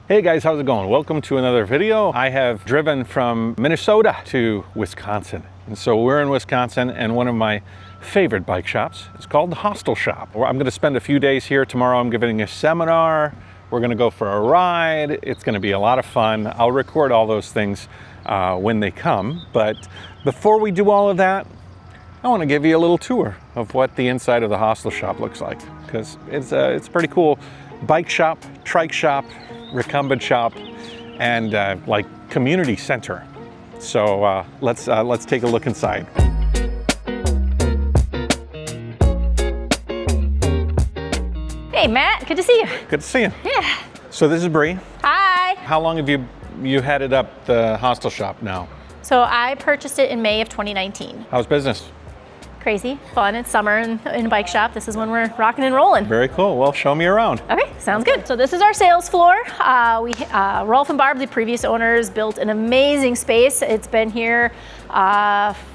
Hey guys, how's it going? Welcome to another video. I have driven from Minnesota to Wisconsin. And so we're in Wisconsin, and one of my favorite bike shops is called the Hostel Shoppe. I'm gonna spend a few days here. Tomorrow I'm giving a seminar. We're gonna go for a ride. It's gonna be a lot of fun. I'll record all those things when they come. But before we do all of that, I wanna give you a little tour of what the inside of the Hostel Shoppe looks like, because it's a pretty cool bike shop, trike shop, recumbent shop, and like community center. So let's take a look inside. Hey Matt, good to see you. Good to see you. Yeah. So this is Bree. Hi. How long have you headed up the Hostel Shoppe now? So I purchased it in May of 2019. How's business? Crazy, fun. It's summer in a bike shop. This is when we're rocking and rolling. Very cool. Well, show me around. Okay, sounds good. So this is our sales floor. Rolf and Barb, the previous owners, built an amazing space. It's been here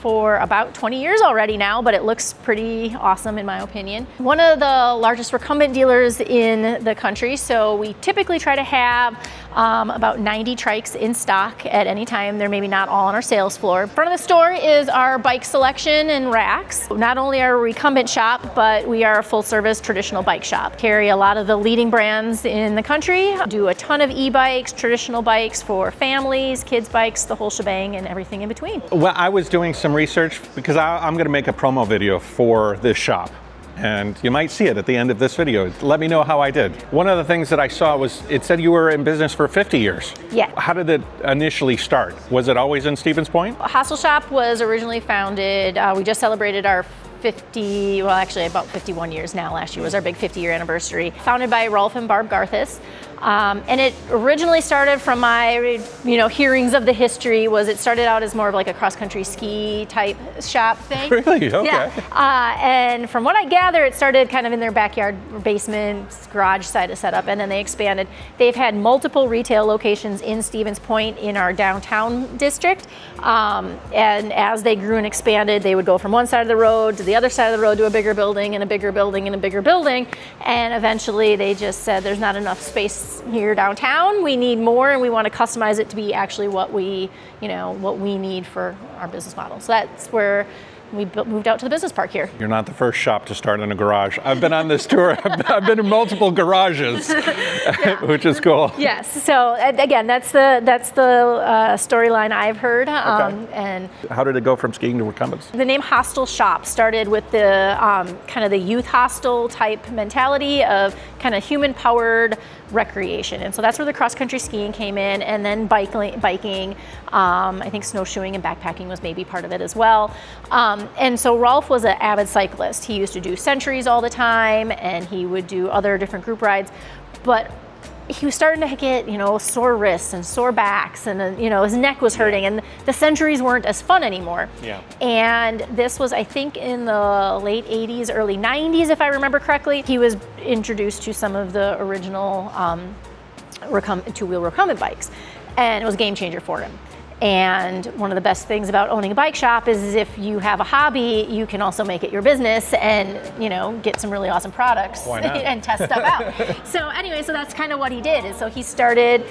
for about 20 years already now, but it looks pretty awesome in my opinion. One of the largest recumbent dealers in the country, so we typically try to have about 90 trikes in stock at any time. They're maybe not all on our sales floor. In front of the store is our bike selection and racks. Not only are we a recumbent shop, but we are a full service traditional bike shop. Carry a lot of the leading brands in the country, do a ton of e-bikes, traditional bikes for families, kids bikes, the whole shebang and everything in between. Well, I was doing some research because I'm going to make a promo video for this shop, and you might see it at the end of this video. Let me know how I did. One of the things that I saw was it said you were in business for 50 years. Yeah. How did it initially start? Was it always in Stevens Point? Hostel Shoppe was originally founded, we just celebrated our 50, well actually about 51 years now. Last year was our big 50-year anniversary. Founded by Rolf and Barb Garthis. And it originally started from my, hearings of the history. It started out as more of like a cross-country ski type shop thing. Really? Okay. Yeah. And from what I gather, it started kind of in their backyard, basement, garage side of setup, and then they expanded. They've had multiple retail locations in Stevens Point in our downtown district. And as they grew and expanded, they would go from one side of the road to the other side of the road to a bigger building and a bigger building and a bigger building. And eventually they just said, there's not enough space here downtown. We need more, and we want to customize it to be actually what we need for our business model. So that's where we moved out to the business park here. You're not the first shop to start in a garage. I've been on this tour. I've been in multiple garages, yeah. Which is cool. Yes. So again, that's the storyline I've heard. Okay. And how did it go from skiing to recumbents? The name Hostel Shoppe started with the kind of the youth hostel type mentality of kind of human-powered recreation, and so that's where the cross-country skiing came in, and then biking. I think snowshoeing and backpacking was maybe part of it as well. And so Rolf was an avid cyclist. He used to do centuries all the time, and he would do other different group rides, but he was starting to get, sore wrists and sore backs, and his neck was hurting, and the centuries weren't as fun anymore. Yeah. And this was, I think, in the late 80s, early 90s, if I remember correctly. He was introduced to some of the original two-wheel recumbent bikes, and it was a game changer for him. And one of the best things about owning a bike shop is if you have a hobby, you can also make it your business and, get some really awesome products and test stuff out. So anyway, so that's kind of what he did. And so he started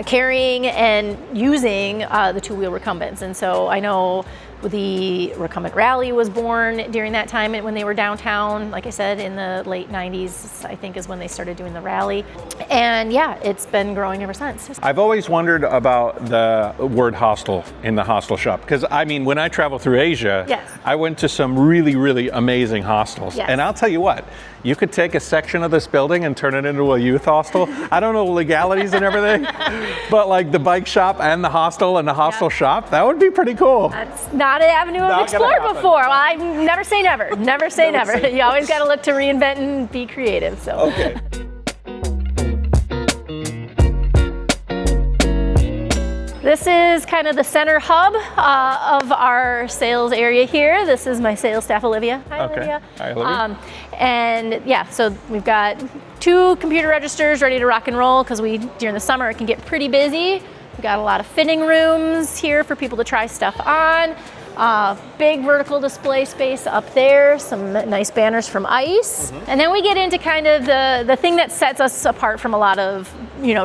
carrying and using the two-wheel recumbents. And so I know the recumbent rally was born during that time when they were downtown. Like I said, in the late 90s, I think is when they started doing the rally. And yeah, it's been growing ever since. I've always wondered about the word hostel in the Hostel Shoppe, because I mean, when I travel through Asia, yes, I went to some really, really amazing hostels. Yes. And I'll tell you what, you could take a section of this building and turn it into a youth hostel. I don't know legalities and everything, but like the bike shop and the hostel and the Hostel Shoppe, that would be pretty cool. That's not an avenue I've explored before. Well, I never say never. Never say never. You always got to look to reinvent and be creative. So. Okay. This is kind of the center hub of our sales area here. This is my sales staff, Olivia. Hi, okay. Olivia. Hi, Olivia. And yeah, so we've got 2 computer registers ready to rock and roll, because during the summer it can get pretty busy. We've got a lot of fitting rooms here for people to try stuff on. Big vertical display space up there, some nice banners from ICE. And then we get into kind of the thing that sets us apart from a lot of,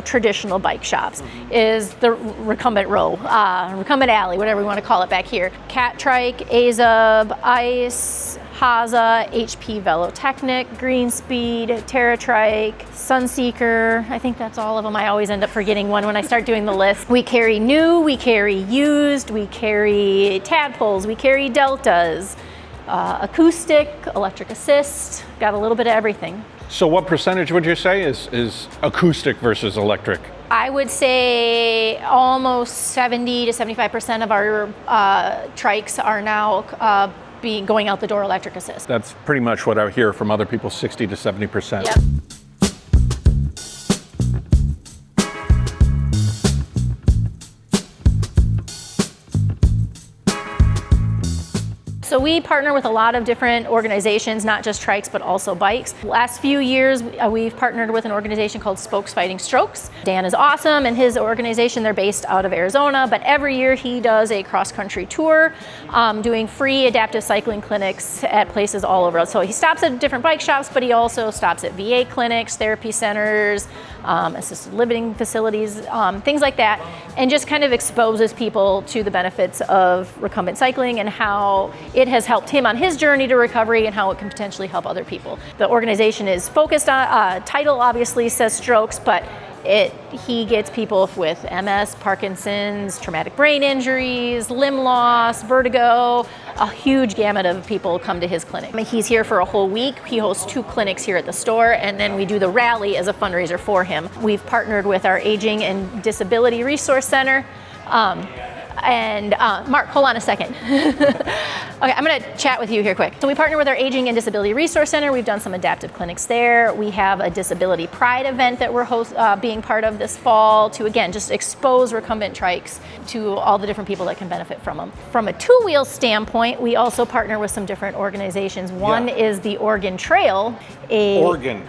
traditional bike shops is the recumbent row, recumbent alley, whatever we want to call it back here. Cat Trike, AZUB, ICE, Haza, HP Velotechnic, Green Speed, Terra Trike, Sunseeker. I think that's all of them. I always end up forgetting one when I start doing the list. We carry new, we carry used, we carry tadpoles, we carry deltas, acoustic, electric assist, got a little bit of everything. So what percentage would you say is acoustic versus electric? I would say almost 70 to 75% of our trikes are now going out the door electric assist. That's pretty much what I hear from other people, 60 to 70%. Yep. So we partner with a lot of different organizations, not just trikes, but also bikes. Last few years, we've partnered with an organization called Spokes Fighting Strokes. Dan is awesome, and his organization, they're based out of Arizona, but every year he does a cross-country tour, doing free adaptive cycling clinics at places all over. So he stops at different bike shops, but he also stops at VA clinics, therapy centers, assisted living facilities, things like that, and just kind of exposes people to the benefits of recumbent cycling and how it has helped him on his journey to recovery and how it can potentially help other people. The organization is focused on, title obviously says strokes, but he gets people with MS, Parkinson's, traumatic brain injuries, limb loss, vertigo. A huge gamut of people come to his clinic. He's here for a whole week. He hosts 2 clinics here at the store, and then we do the rally as a fundraiser for him. We've partnered with our Aging and Disability Resource Center. Mark, hold on a second. Okay, I'm gonna chat with you here quick. So we partner with our Aging and Disability Resource Center. We've done some adaptive clinics there. We have a Disability Pride event that we're being part of this fall to, again, just expose recumbent trikes to all the different people that can benefit from them. From a two-wheel standpoint, we also partner with some different organizations. One is the Oregon Trail. Oregon.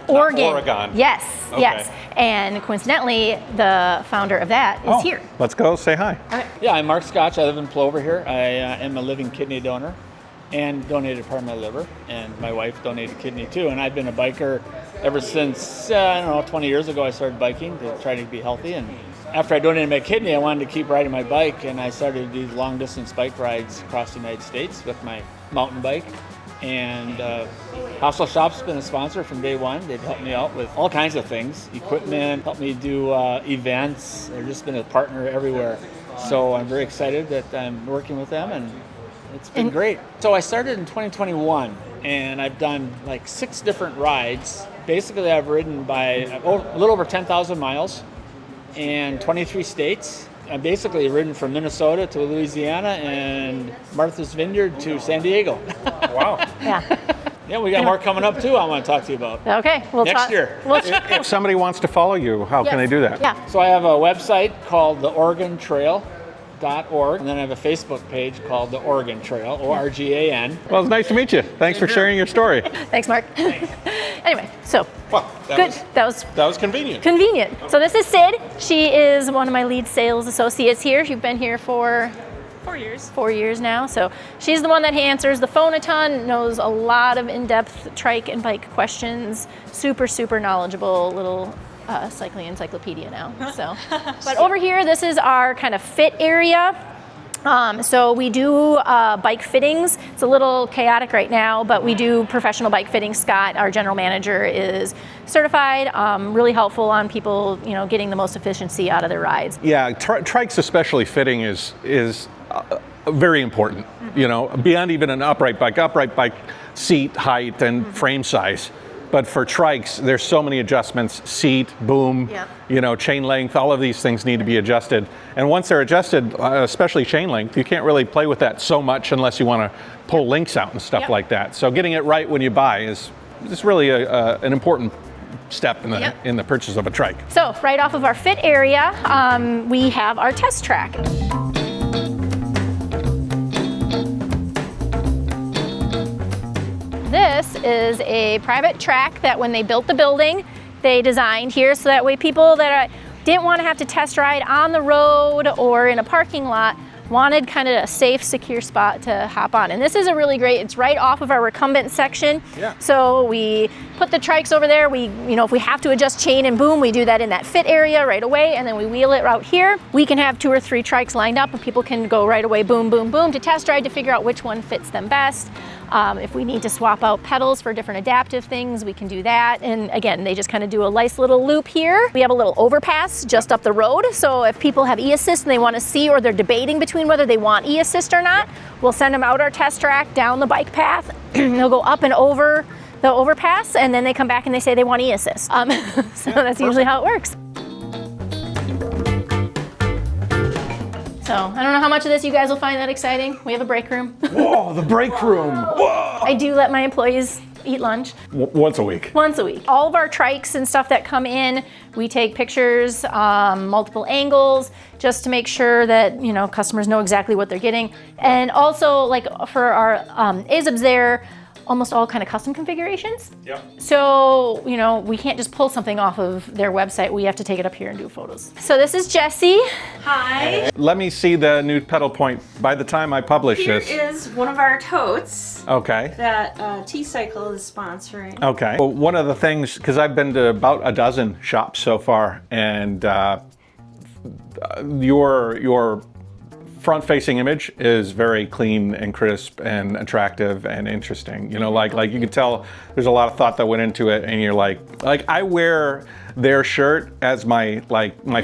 Yes, okay. yes. And coincidentally, the founder of that is here. Let's go say hi. Okay. Yeah, I'm Mark Scotch. I live in Plover here. I am a living kidney donor and donated part of my liver, and my wife donated kidney too. And I've been a biker ever since, 20 years ago I started biking to try to be healthy. And after I donated my kidney, I wanted to keep riding my bike, and I started these long distance bike rides across the United States with my mountain bike. And Hostel Shoppe's been a sponsor from day one. They've helped me out with all kinds of things, equipment, helped me do events. They've just been a partner everywhere. So I'm very excited that I'm working with them, and it's been great. So I started in 2021, and I've done like 6 different rides. Basically, I've ridden by a little over 10,000 miles in 23 states. I've basically ridden from Minnesota to Louisiana and Martha's Vineyard to San Diego. Wow. Yeah. Yeah, we got more coming up too I want to talk to you about. Okay. We'll Next year. If somebody wants to follow you, how can they do that? Yeah. So I have a website called theoregontrail.org, and then I have a Facebook page called The Oregon Trail, ORGAN. Well, it's nice to meet you. Thanks for sharing your story. Thanks, Mark. Anyway, so that was convenient. convenient. So this is Sid. She is one of my lead sales associates here. She's been here for 4 years. 4 years now. So she's the one that answers the phone a ton, knows a lot of in-depth trike and bike questions, super, super knowledgeable little cycling encyclopedia now. So, but over here, this is our kind of fit area. So we do bike fittings. It's a little chaotic right now, but we do professional bike fittings. Scott, our general manager, is certified, really helpful on people, getting the most efficiency out of their rides. Yeah, trikes especially fitting is very important. Beyond even an upright bike seat height and frame size. But for trikes, there's so many adjustments, seat, boom, chain length, all of these things need to be adjusted. And once they're adjusted, especially chain length, you can't really play with that so much unless you want to pull links out and stuff like that. So getting it right when you buy is really an important step in the purchase of a trike. So right off of our fit area, we have our test track. This is a private track that when they built the building, they designed here so that way people that didn't want to have to test ride on the road or in a parking lot wanted kind of a safe, secure spot to hop on. And this is a really great, it's right off of our recumbent section. Yeah. So we put the trikes over there. We, if we have to adjust chain and boom, we do that in that fit area right away, and then we wheel it out here. We can have 2 or 3 trikes lined up and people can go right away, boom, boom, boom, to test ride to figure out which one fits them best. If we need to swap out pedals for different adaptive things, we can do that. And again, they just kind of do a nice little loop here. We have a little overpass just up the road. So if people have e-assist and they want to see, or they're debating between whether they want e-assist or not, we'll send them out our test track down the bike path. They'll go up and over the overpass, and then they come back and they say they want e-assist. So that's usually how it works. So I don't know how much of this you guys will find that exciting. We have a break room. Whoa, the break room. Whoa. I do let my employees eat lunch. Once a week. Once a week. All of our trikes and stuff that come in, we take pictures, multiple angles, just to make sure that, customers know exactly what they're getting. And also, like for our AZUBs there, almost all kind of custom configurations. Yep. So, we can't just pull something off of their website. We have to take it up here and do photos. So this is Jessie. Hi. Let me see the new pedal point by the time I publish Here this. is one of our totes Okay. that T-Cycle is sponsoring. Okay. Well, one of the things, because I've been to about a dozen shops so far, and your front-facing image is very clean and crisp and attractive and interesting. Like you can tell there's a lot of thought that went into it, and you're like I wear their shirt as my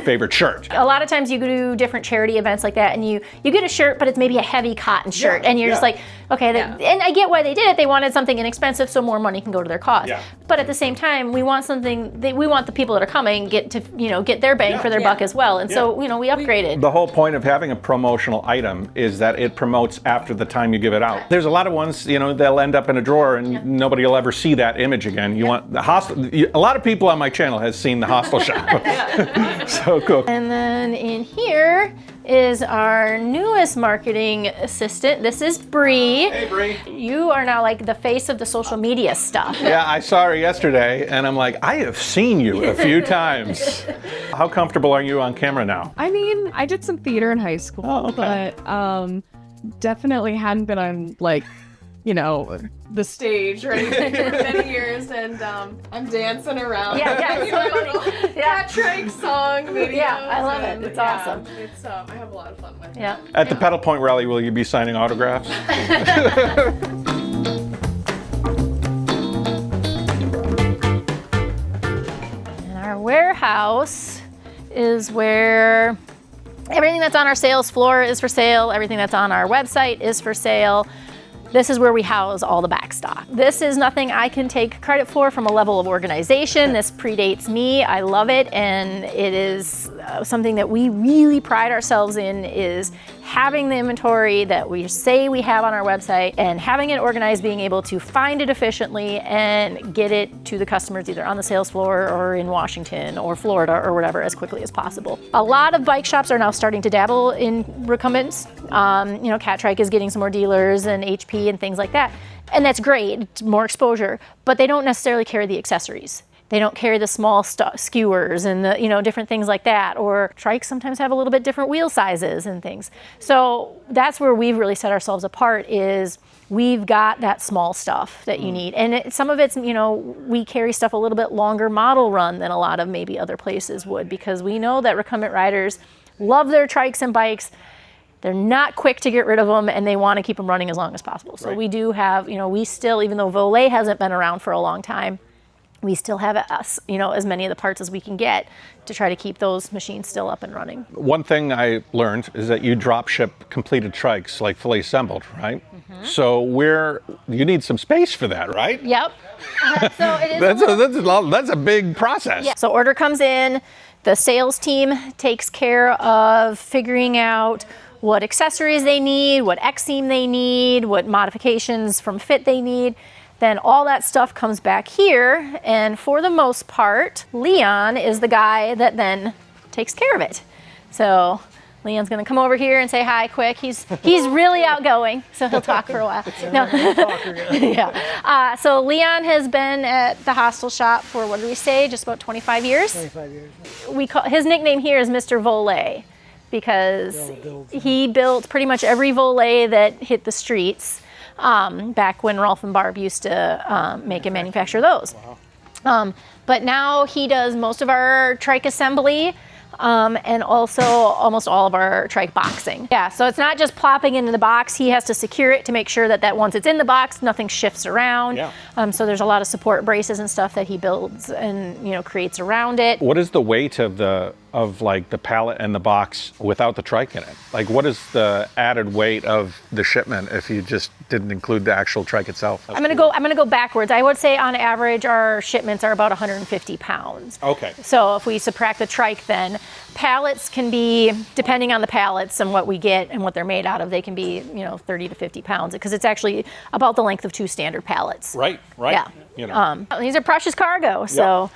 favorite shirt. A lot of times you go to different charity events like that, and you get a shirt, but it's maybe a heavy cotton shirt, and you're just like, okay, and I get why they did it. They wanted something inexpensive so more money can go to their cause. Yeah. But at the same time, we want we want the people that are coming get their bang for their buck as well. And so, we upgraded. The whole point of having a promotional item is that it promotes after the time you give it out. There's a lot of ones, they'll end up in a drawer and nobody will ever see that image again. You want the hostel. A lot of people on my channel has seen the Hostel Shoppe. So cool. And then in here is our newest marketing assistant. This is Bree. Hey, Bree. You are now like the face of the social media stuff. Yeah, I saw her yesterday, and I'm like, I have seen you a few times. How comfortable are you on camera now? I mean, I did some theater in high school, but definitely hadn't been on the stage or anything for many years, and I'm dancing around. Yeah, it's so funny. Cat Trike song videos. Yeah, I love it. It's awesome. It's I have a lot of fun with it. Yeah. At the Pedal Point rally, will you be signing autographs? And our warehouse is where everything that's on our sales floor is for sale. Everything that's on our website is for sale. This is where we house all the back stock. This is nothing I can take credit for from a level of organization. This predates me. I love it, and it is something that we really pride ourselves in, is having the inventory that we say we have on our website and having it organized, being able to find it efficiently and get it to the customers either on the sales floor or in Washington or Florida or whatever as quickly as possible. A lot of bike shops are now starting to dabble in recumbents. Cat Trike is getting some more dealers and HP and things like that. And that's great, it's more exposure, but they don't necessarily carry the accessories. They don't carry the small skewers and the different things like that. Or trikes sometimes have a little bit different wheel sizes and things. So that's where we've really set ourselves apart, is we've got that small stuff that you need. And some of it's, we carry stuff a little bit longer model run than a lot of maybe other places would, because we know that recumbent riders love their trikes and bikes. They're not quick to get rid of them, and they want to keep them running as long as possible. So we do have, we still, even though Volet hasn't been around for a long time, we still have as many of the parts as we can get to try to keep those machines still up and running. One thing I learned is that you drop ship completed trikes, like fully assembled, right? Mm-hmm. So you need some space for that, right? Yep. So it is that's a big process. Yeah. So order comes in, the sales team takes care of figuring out what accessories they need, what X-seam they need, what modifications from fit they need. Then all that stuff comes back here, and for the most part, Leon is the guy that then takes care of it. So Leon's gonna come over here and say hi quick. He's really outgoing, so he'll talk for a while. No. Yeah. So Leon has been at the Hostel Shop for, what did we say, just about 25 years? 25 years. His nickname here is Mr. Volet. because he built pretty much every volet that hit the streets back when Rolf and Barb used to make and manufacture those. But now he does most of our trike assembly and also almost all of our trike boxing. Yeah, so it's not just plopping into the box. He has to secure it to make sure that once it's in the box, nothing shifts around. Yeah. So there's a lot of support braces and stuff that he builds and creates around it. What is the weight of the pallet and the box without the trike in it? Like, what is the added weight of the shipment if you just didn't include the actual trike itself? I'm gonna go backwards. I would say on average our shipments are about 150 pounds. Okay. So if we subtract the trike, then pallets can be, depending on the pallets and what we get and what they're made out of, they can be 30 to 50 pounds because it's actually about the length of 2 standard pallets. Right. Yeah. These are precious cargo. So.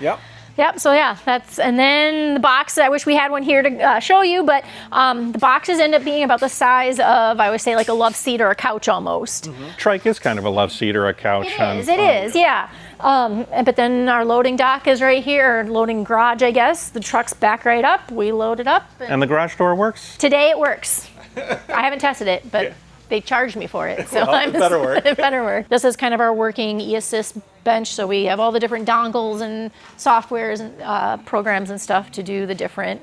Yep, so yeah, and then the box, I wish we had one here to show you, but the boxes end up being about the size of, I would say, like a love seat or a couch almost. Trike is kind of a love seat or a couch. It is, yeah. But then our loading dock is right here, or loading garage, I guess. The truck's back right up, we load it up. And the garage door works? Today it works. I haven't tested it, but they charged me for it, so it better work. It better work. This is kind of our working eAssist bench, so we have all the different dongles and softwares and programs and stuff to do the different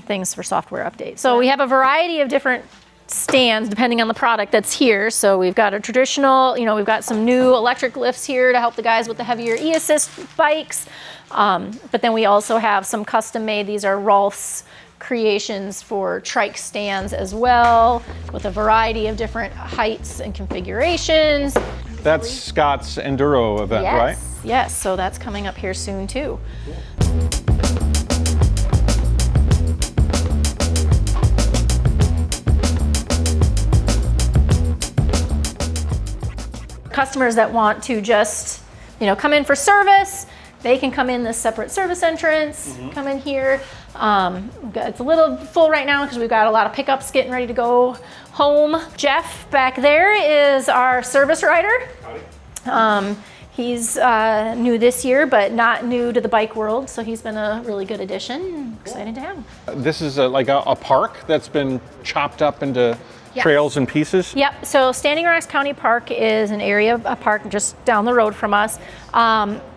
things for software updates. So we have a variety of different stands depending on the product that's here. So we've got a traditional, we've got some new electric lifts here to help the guys with the heavier eAssist bikes, but then we also have some custom made. These are Rolf's creations for trike stands as well, with a variety of different heights and configurations. That's Scott's Enduro event, right? Yes, so that's coming up here soon too. Customers that want to just, come in for service, they can come in this separate service entrance, come in here. It's a little full right now because we've got a lot of pickups getting ready to go home. Jeff back there is our service rider. He's new this year, but not new to the bike world, so he's been a really good addition. Excited to have him. This is like a park that's been chopped up into trails and pieces? Yep, so Standing Rocks County Park is an area, a park just down the road from us.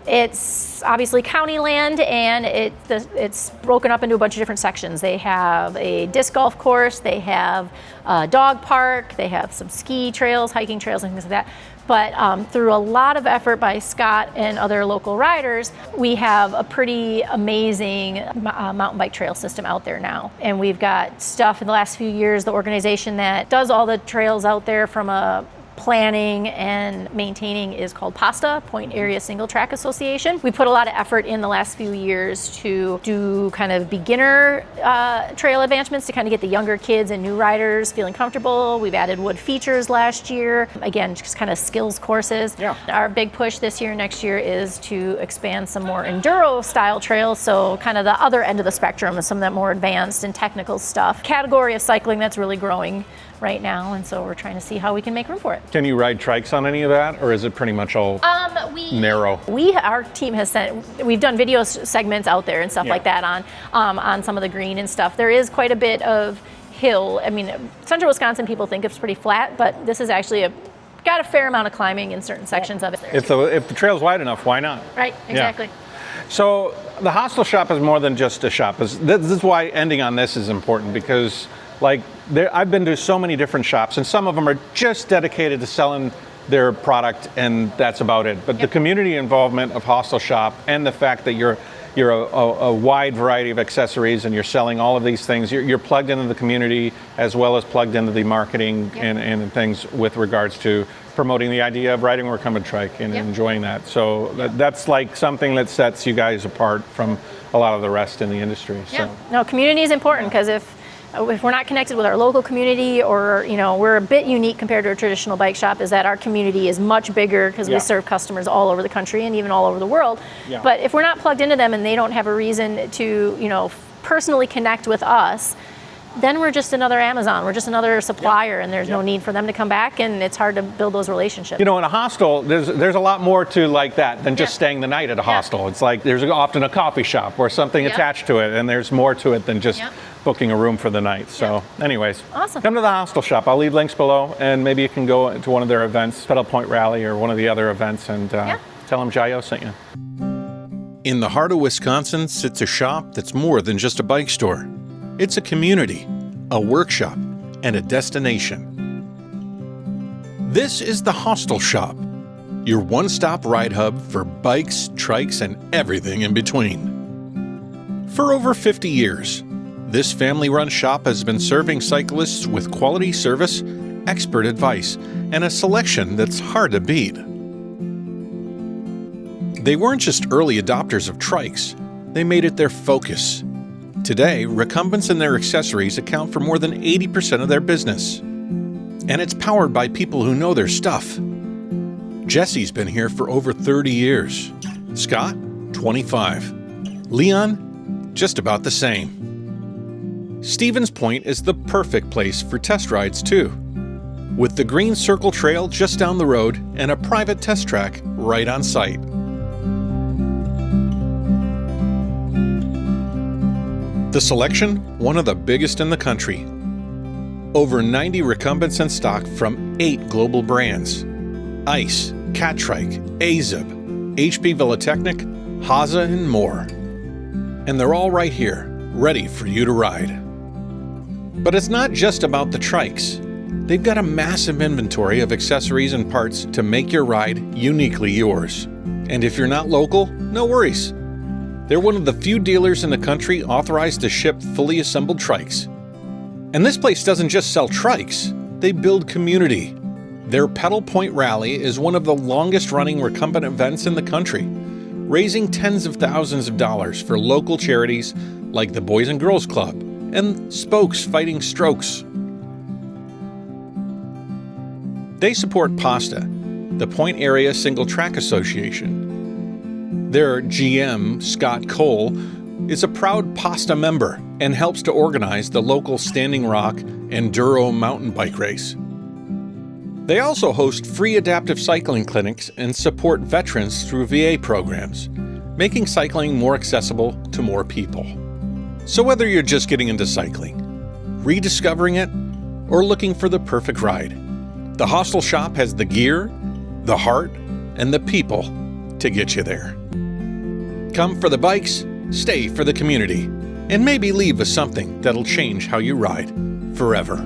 It's obviously county land, and it's broken up into a bunch of different sections. They have a disc golf course, they have a dog park, they have some ski trails, hiking trails, and things like that. But through a lot of effort by Scott and other local riders, we have a pretty amazing mountain bike trail system out there now. And we've got stuff in the last few years, the organization that does all the trails out there from a planning and maintaining is called PASTA, Point Area Single Track Association. We put a lot of effort in the last few years to do kind of beginner trail advancements to kind of get the younger kids and new riders feeling comfortable. We've added wood features last year. Again, just kind of skills courses. Yeah. Our big push this year, next year, is to expand some more enduro style trails. So kind of the other end of the spectrum is some of that more advanced and technical stuff. Category of cycling that's really growing right now, and so we're trying to see how we can make room for it. Can you ride trikes on any of that, or is it pretty much all narrow? Our team has we've done video segments out there and stuff like that on some of the green and stuff. There is quite a bit of hill. I mean, central Wisconsin people think it's pretty flat, but this is actually got a fair amount of climbing in certain sections of it. If the trail's wide enough, why not? Right, exactly. Yeah. So the Hostel Shop is more than just a shop. This is why ending on this is important, because I've been to so many different shops, and some of them are just dedicated to selling their product, and that's about it. But the community involvement of Hostel Shop, and the fact that you're a wide variety of accessories, and you're selling all of these things, you're plugged into the community as well as plugged into the marketing and things with regards to promoting the idea of riding a recumbent trike and enjoying that. So that's like something that sets you guys apart from a lot of the rest in the industry. Yeah. So. No, community is important, because if we're not connected with our local community, or we're a bit unique compared to a traditional bike shop, is that our community is much bigger, because we serve customers all over the country and even all over the world. Yeah. But if we're not plugged into them and they don't have a reason to personally connect with us, then we're just another Amazon. We're just another supplier, and there's no need for them to come back, and it's hard to build those relationships. You know, in a hostel, there's a lot more to like that than just Yeah. staying the night at a hostel. It's like there's often a coffee shop or something Yeah. attached to it, and there's more to it than just Yeah. booking a room for the night. So anyways, Awesome. come to the Hostel Shop. I'll leave links below, and maybe you can go to one of their events, Pedal Point Rally or one of the other events, and tell them JaYoe sent you. In the heart of Wisconsin sits a shop that's more than just a bike store. It's a community, a workshop, and a destination. This is the Hostel Shop, your one-stop ride hub for bikes, trikes, and everything in between. For over 50 years, this family-run shop has been serving cyclists with quality service, expert advice, and a selection that's hard to beat. They weren't just early adopters of trikes, they made it their focus. Today, recumbents and their accessories account for more than 80% of their business. And it's powered by people who know their stuff. Jesse's been here for over 30 years. Scott, 25. Leon, just about the same. Stevens Point is the perfect place for test rides too, with the Green Circle Trail just down the road and a private test track right on site. The selection, one of the biggest in the country. Over 90 recumbents in stock from 8 global brands: Ice, Catrike, AZUB, HP Velotechnik, Haza, and more. And they're all right here, ready for you to ride. But it's not just about the trikes. They've got a massive inventory of accessories and parts to make your ride uniquely yours. And if you're not local, no worries. They're one of the few dealers in the country authorized to ship fully assembled trikes. And this place doesn't just sell trikes, they build community. Their Pedal Point Rally is one of the longest running recumbent events in the country, raising tens of thousands of dollars for local charities like the Boys and Girls Club and Spokes Fighting Strokes. They support PASTA, the Point Area Single Track Association. Their GM, Scott Cole, is a proud PASTA member and helps to organize the local Standing Rock Enduro mountain bike race. They also host free adaptive cycling clinics and support veterans through VA programs, making cycling more accessible to more people. So whether you're just getting into cycling, rediscovering it, or looking for the perfect ride, the Hostel Shop has the gear, the heart, and the people to get you there. Come for the bikes, stay for the community, and maybe leave with something that'll change how you ride forever.